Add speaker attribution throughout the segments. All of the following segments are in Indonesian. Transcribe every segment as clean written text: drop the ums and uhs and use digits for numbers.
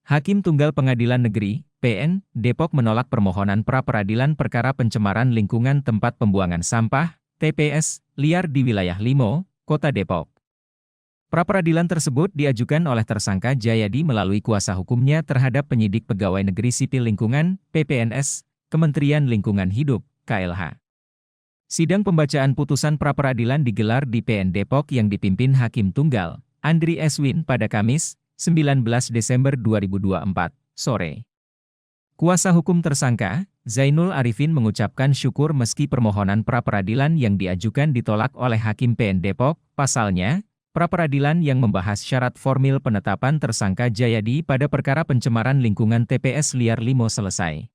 Speaker 1: Hakim Tunggal Pengadilan Negeri, PN, Depok menolak permohonan pra-peradilan perkara pencemaran lingkungan tempat pembuangan sampah, TPS, liar di wilayah Limo, Kota Depok. Pra-peradilan tersebut diajukan oleh tersangka Jayadi melalui kuasa hukumnya terhadap penyidik Pegawai Negeri Sipil Lingkungan, PPNS, Kementerian Lingkungan Hidup, KLH. Sidang pembacaan putusan pra-peradilan digelar di PN Depok yang dipimpin Hakim Tunggal, Andri Eswin pada Kamis, 19 Desember 2024, sore. Kuasa hukum tersangka, Zainul Arifin mengucapkan syukur meski permohonan pra-peradilan yang diajukan ditolak oleh Hakim PN Depok, pasalnya, pra-peradilan yang membahas syarat formil penetapan tersangka Jayadi pada perkara pencemaran lingkungan TPS Liar Limo selesai.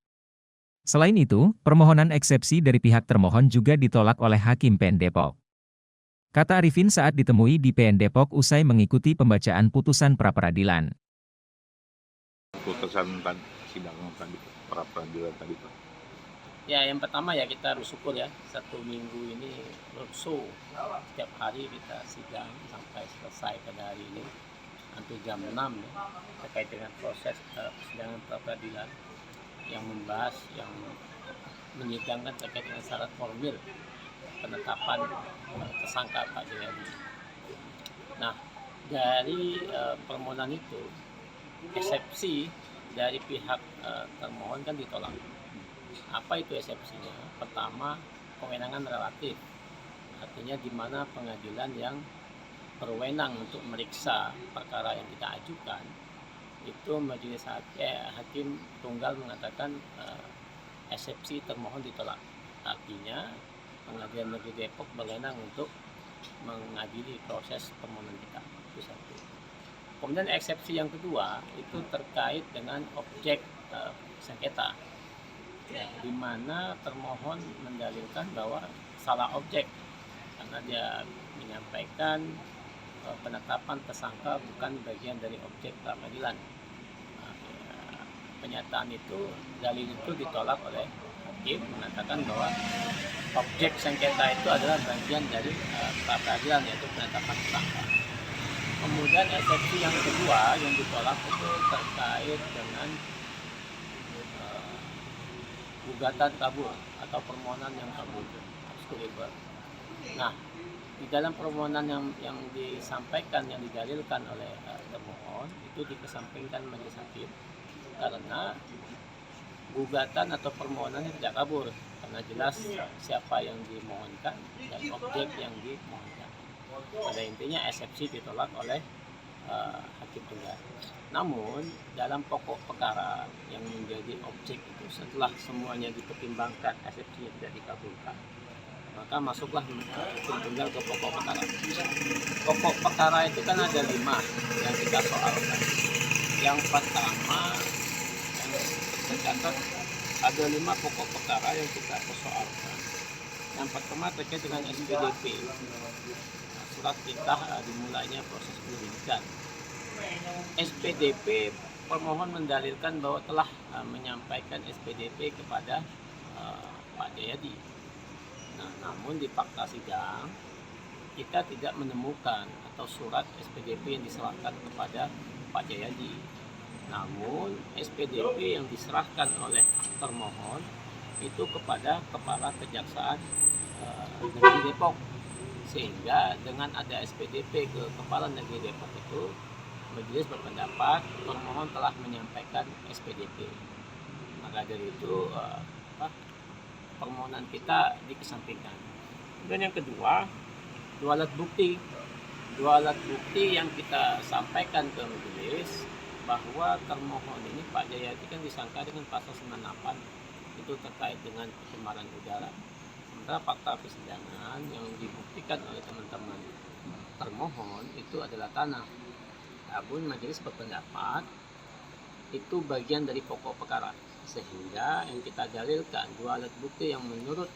Speaker 1: Selain itu, permohonan eksepsi dari pihak termohon juga ditolak oleh Hakim PN Depok. Kata Arifin saat ditemui di PN Depok usai mengikuti pembacaan putusan pra-peradilan.
Speaker 2: Putusan sidang tadi, pra-peradilan tadi Pak.
Speaker 3: Ya, yang pertama ya kita harus syukur ya, 1 minggu ini roadshow, setiap hari kita sidang sampai selesai pada hari ini, hampir jam 6 ya, terkait dengan proses persidangan pra-peradilan yang membahas, yang menyidangkan terkait dengan syarat formil penetapan tersangka Pak Jayadi. Nah, dari permohonan itu, eksepsi dari pihak termohon kan ditolak. Apa itu eksepsinya? Pertama, kewenangan relatif, artinya di mana pengadilan yang berwenang untuk meriksa perkara yang kita ajukan, itu majelis hakim tunggal mengatakan eksepsi termohon ditolak. Artinya Pengadilan Negeri Depok berwenang untuk mengadili proses permohonan kita. Itu satu. Kemudian eksepsi yang kedua itu terkait dengan objek sengketa, ya, di mana termohon mendalilkan bahwa salah objek karena dia menyampaikan penetapan tersangka bukan bagian dari objek pra-peradilan. Nah, ya, penyataan itu, dalil itu ditolak oleh hakim mengatakan bahwa objek sengketa itu adalah bagian dari pra-peradilan, yaitu penetapan tersangka. Kemudian eksepsi yang kedua yang ditolak itu terkait dengan gugatan kabur atau permohonan yang kabur. Nah, di dalam permohonan yang disampaikan, yang didalilkan oleh termohon itu dikesampingkan majelis hakim karena gugatan atau permohonannya tidak kabur karena jelas siapa yang dimohonkan dan objek yang dimohonkan. Pada intinya eksepsi ditolak oleh hakim tunggal. Namun dalam pokok perkara yang menjadi objek itu setelah semuanya dipertimbangkan, eksepsi tidak dikabulkan, maka masuklah hakim tunggal ke pokok perkara. Pokok perkara itu kan ada 5 yang kita soalkan. Yang pertama, yang tercatat ada 5 pokok perkara yang kita persoalkan. Yang pertama terkait dengan SPDP, surat perintah dimulainya proses penyelidikan. SPDP, permohon mendalilkan bahwa telah menyampaikan SPDP kepada Pak Jayadi. Nah, namun di fakta sidang kita tidak menemukan atau surat SPDP yang diserahkan kepada Pak Jayadi. Namun SPDP yang diserahkan oleh termohon itu kepada Kepala Kejaksaan Negeri Depok, sehingga dengan ada SPDP ke Kepala Negeri Depok itu majelis berpendapat termohon telah menyampaikan SPDP. Maka dari itu permohonan kita dikesampingkan. Dan yang kedua, dua alat bukti yang kita sampaikan ke majelis bahwa termohon ini Pak Jayadi kan disangka dengan pasal 98 itu terkait dengan pencemaran udara. Sementara fakta persidangan yang dibuktikan oleh teman-teman termohon itu adalah tanah. Namun majelis berpendapat itu bagian dari pokok perkara, sehingga yang kita dalilkan dua alat bukti yang menurut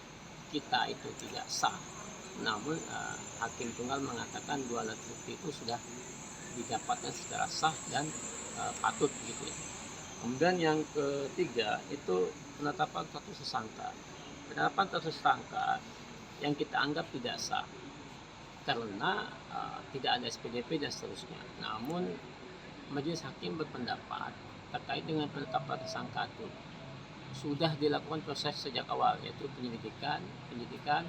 Speaker 3: kita itu tidak sah. Namun hakim tunggal mengatakan dua alat bukti itu sudah didapatkan secara sah dan patut gitu ya. Kemudian yang ketiga itu penetapan status tersangka. Penetapan status tersangka yang kita anggap tidak sah karena tidak ada SPDP dan seterusnya. Namun majelis hakim berpendapat terkait dengan penetapan tersangka itu sudah dilakukan proses sejak awal, yaitu penyidikan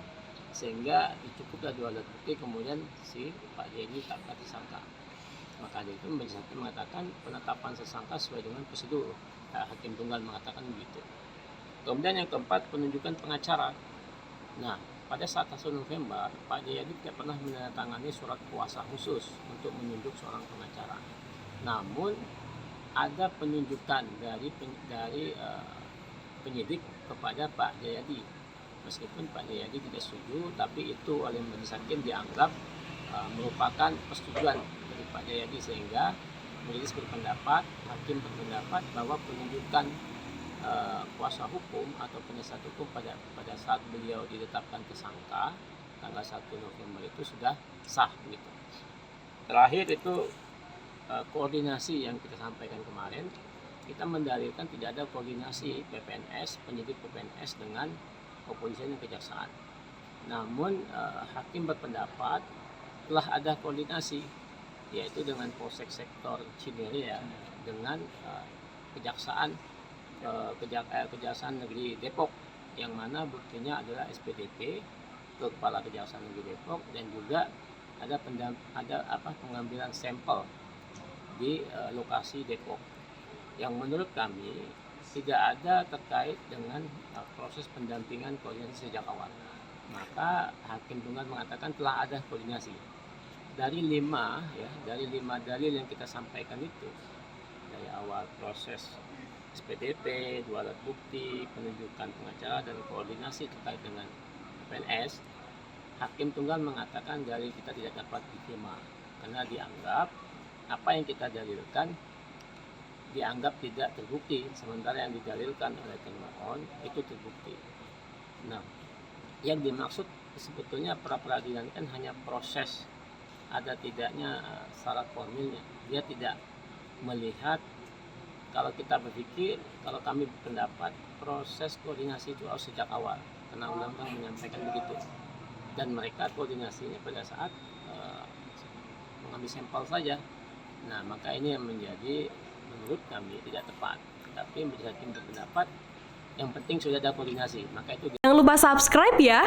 Speaker 3: sehingga cukuplah 2 alat bukti, kemudian si Pak J ini ditetapkan tersangka. Maka dari itu majelis hakim mengatakan penetapan tersangka sesuai dengan prosedur. Hakim tunggal mengatakan begitu. Kemudian yang keempat, penunjukan pengacara. Nah, pada saat 1 November, Pak Jayadi tidak pernah menandatangani surat kuasa khusus untuk menunjuk seorang pengacara. Namun ada penunjukan dari penyidik kepada Pak Jayadi. Meskipun Pak Jayadi tidak setuju, tapi itu oleh majelis hakim dianggap merupakan persetujuan dari Pak Jayadi, sehingga majelis hakim berpendapat bahwa penunjukan kuasa hukum atau penasihat hukum pada saat beliau ditetapkan tersangka tanggal 1 November itu sudah sah gitu. Terakhir itu koordinasi yang kita sampaikan kemarin, kita mendalilkan tidak ada koordinasi penyidik PPNS dengan kepolisian dan kejaksaan. Namun hakim berpendapat telah ada koordinasi, yaitu dengan Polsek Sektor Cinere dengan Kejaksaan Negeri Depok, yang mana buktinya adalah SPDP ke Kepala Kejaksaan Negeri Depok, dan juga ada pengambilan sampel di lokasi Depok, yang menurut kami tidak ada terkait dengan proses pendampingan koordinasi sejak awal. Maka hakim tunggal mengatakan telah ada koordinasi. Dari 5 dalil yang kita sampaikan itu, dari awal proses SPDP, 2 alat bukti, penunjukan pengacara, dan koordinasi terkait dengan PNS, hakim tunggal mengatakan dalil kita tidak dapat diterima karena dianggap apa yang kita dalilkan dianggap tidak terbukti, sementara yang didalilkan oleh termohon itu terbukti. Nah, yang dimaksud sebetulnya pra peradilan kan hanya proses, ada tidaknya syarat formilnya. Dia tidak melihat, kalau kita berpikir, kalau kami berpendapat proses koordinasi itu harus sejak awal, karena undang-undang menyampaikan begitu, dan mereka koordinasinya pada saat mengambil sampel saja. Nah, maka ini yang menjadi menurut kami tidak tepat. Tapi majelis hakim berpendapat yang penting sudah ada koordinasi, maka itu.
Speaker 4: Jangan lupa subscribe ya.